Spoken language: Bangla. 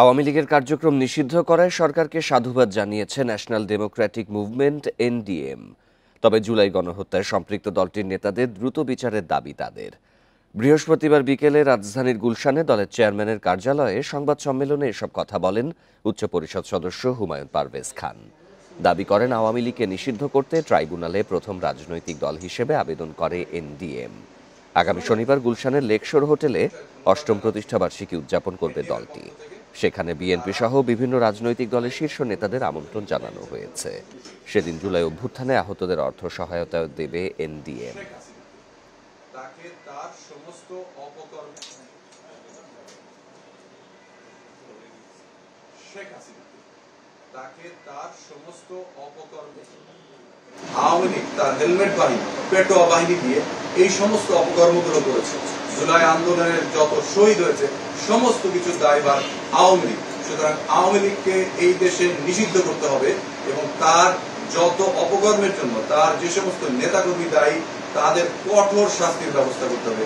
আওয়ামী লীগের কার্যক্রম নিষিদ্ধ করায় সরকারকে সাধুবাদ জানিয়েছে ন্যাশনাল ডেমোক্রেটিক মুভমেন্ট এনডিএম। তবে জুলাই গণহত্যায় সম্পৃক্ত দলটির নেতাদের দ্রুত বিচারের দাবি তাদের। বৃহস্পতিবার বিকেলে রাজধানীর গুলশানে দলের চেয়ারম্যানের কার্যালয়ে সংবাদ সম্মেলনে এসব কথা বলেন উচ্চ পরিষদ সদস্য হুমায়ুন পারভেজ খান। দাবি করেন আওয়ামী লীগকে নিষিদ্ধ করতে ট্রাইব্যুনালে প্রথম রাজনৈতিক দল হিসেবে আবেদন করে এনডিএম। আগামী শনিবার গুলশানের লেকশোর হোটেলে অষ্টম প্রতিষ্ঠাবার্ষিকী উদযাপন করবে দলটি। সেখানে বিএনপি সহ বিভিন্ন রাজনৈতিক দলের শীর্ষ নেতাদের আমন্ত্রণ জানানো হয়েছে। সেদিন জুলাই অভ্যুত্থানে আহতদের অর্থ সহায়তা দেবে এনডিএম। আওয়ামী লীগ তার হেলমেট বাহিনী, পেটোয়া বাহিনী দিয়ে এই সমস্ত অপকর্মগুলো করেছে। জুলাই আন্দোলনের যত শহীদ হয়েছে সমস্ত কিছু দায়ভার আওয়ামী লীগ। সুতরাং আওয়ামী লীগকে এই দেশে নিষিদ্ধ করতে হবে এবং তার যত অপকর্মের জন্য তার যে সমস্ত নেতাকর্মী দায়ী তাদের কঠোর শাস্তির ব্যবস্থা করতে হবে।